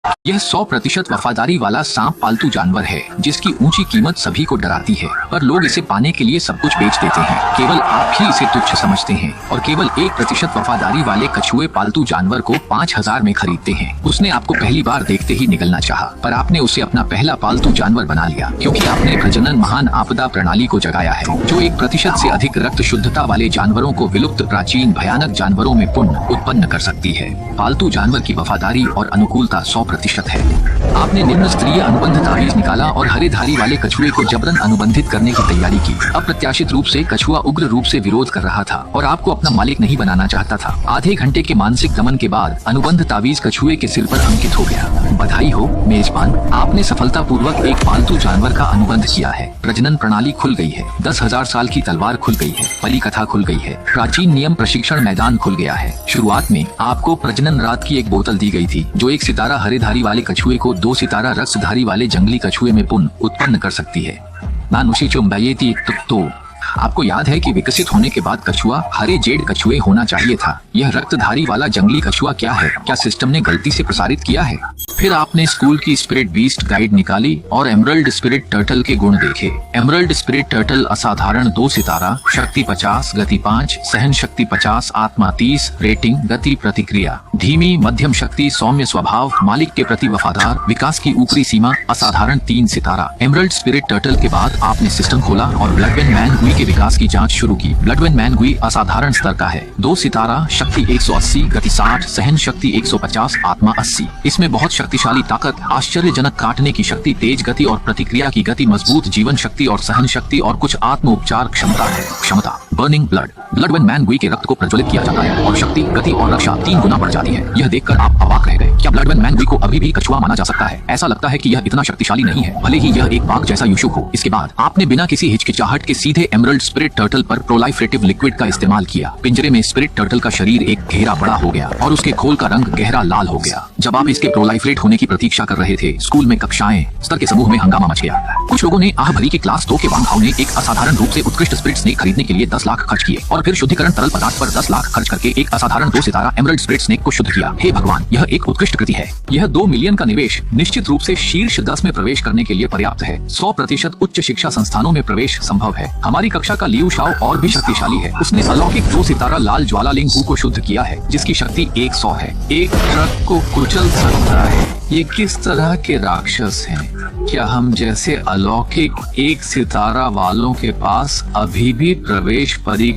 यह 100% वफादारी वाला सांप पालतू जानवर है जिसकी ऊंची कीमत सभी को डराती है, पर लोग इसे पाने के लिए सब कुछ बेच देते हैं। केवल आप ही इसे तुच्छ समझते हैं और केवल 1% वफादारी वाले कछुए पालतू जानवर को 5000 में खरीदते हैं। उसने आपको पहली बार देखते ही निगलना चाहा, पर आपने उसे अपना पहला पालतू जानवर बना लिया क्योंकि आपने प्रजनन महान आपदा प्रणाली को जगाया है, जो 1% से अधिक रक्त शुद्धता वाले जानवरों को विलुप्त प्राचीन भयानक जानवरों में पुण्य उत्पन्न कर सकती है। पालतू जानवर की वफादारी और अनुकूलता 100% है। आपने निम्न स्तरीय अनुबंध तावीज निकाला और हरे धारी वाले कछुए को जबरन अनुबंधित करने की तैयारी की। अप्रत्याशित रूप से कछुआ उग्र रूप से विरोध कर रहा था और आपको अपना मालिक नहीं बनाना चाहता था। आधे घंटे के मानसिक दमन के बाद अनुबंध तावीज कछुए के सिर पर अंकित हो गया। बधाई हो मेजबान, आपने सफलतापूर्वक एक पालतू जानवर का अनुबंध किया है। प्रजनन प्रणाली खुल गई है, 10,000 साल की तलवार खुल गई है, पली कथा खुल गई है, प्राचीन नियम प्रशिक्षण मैदान खुल गया है। शुरुआत में आपको प्रजनन रात की एक बोतल दी गई थी जो 1 सितारा हरे धारी वाले कछुए को 2 सितारा रक्तधारी वाले जंगली कछुए में पुण्य उत्पन्न कर सकती है। तो आपको याद है कि विकसित होने के बाद कछुआ हरे जेड कछुए होना चाहिए था। यह रक्तधारी वाला जंगली कछुआ क्या है? क्या सिस्टम ने गलती से प्रसारित किया है? फिर आपने स्कूल की स्पिरिट बीस्ट गाइड निकाली और एमरल्ड स्पिरिट टर्टल के गुण देखे। एमरल्ड स्पिरिट टर्टल असाधारण 2 सितारा, शक्ति 50, गति 5, सहन शक्ति 50, आत्मा 30, रेटिंग, गति प्रतिक्रिया धीमी, मध्यम शक्ति, सौम्य स्वभाव, मालिक के प्रति वफादार, विकास की ऊपरी सीमा असाधारण 3 सितारा। एमरल्ड स्पिरिट टर्टल के बाद आपने सिस्टम खोला और ब्लडवेन मैन गुई के विकास की जांच शुरू की। ब्लडवेन मैन गुई असाधारण स्तर का है, 2 सितारा, शक्ति 180, गति 60, सहन शक्ति 150, आत्मा 80। इसमें बहुत शक्तिशाली ताकत, आश्चर्यजनक काटने की शक्ति, तेज गति और प्रतिक्रिया की गति, मजबूत जीवन शक्ति और सहन शक्ति और कुछ आत्म उपचार क्षमता है। क्षमता बर्निंग ब्लड, ब्लडवेन मैन गुई के रक्त को प्रज्वलित किया जाता है और शक्ति, गति और रक्षा 3 गुना बढ़ जाती है। यह देखकर आप अवाक रह गए। क्या ब्लडवेन मैन गुई को अभी भी कछुआ माना जा सकता है? ऐसा लगता है कि यह इतना शक्तिशाली नहीं है, भले ही यह एक बाघ जैसा युशुक हो। इसके बाद आपने बिना किसी हिचकिचाहट के सीधे एमरल्ड स्पिरिट टर्टल पर प्रोलाइफरेटिव लिक्विड का इस्तेमाल किया। पिंजरे में स्पिरिट टर्टल का शरीर एक घेरा बड़ा हो गया और उसके खोल का रंग गहरा लाल हो गया। जब आप इसके प्रोलाइफरेट होने की प्रतीक्षा कर रहे थे, स्कूल में कक्षाएं स्तर के समूह में हंगामा मच गया। कुछ लोगों ने आह भरी के क्लास 2 के वांगहाओ ने एक असाधारण रूप से उत्कृष्ट स्पिरिट स्नेक खरीदने के लिए 10 लाख खर्च किए और फिर शुद्धिकरण तरल पदार्थ पर 10 लाख खर्च करके एक असाधारण 2 सितारा एमरल्ड स्पिरिट स्नेक को शुद्ध किया। हे भगवान, यह एक उत्कृष्ट कृति है। यह 2 मिलियन का निवेश निश्चित रूप से शीर्ष 10 में प्रवेश करने के लिए पर्याप्त है। 100% उच्च शिक्षा संस्थानों में प्रवेश संभव है। हमारी कक्षा का लियू शाओ और भी शक्तिशाली है। उसने अलौकिक 2 सितारा लाल ज्वालालिंग को शुद्ध किया है जिसकी शक्ति 100 है। एक ट्रक को कुचल सकता है। ये किस तरह के राक्षस हैं? क्या हम जैसे अलौकिक 1 सितारा वालों के पास अभी भी प्रवेश परीक्षा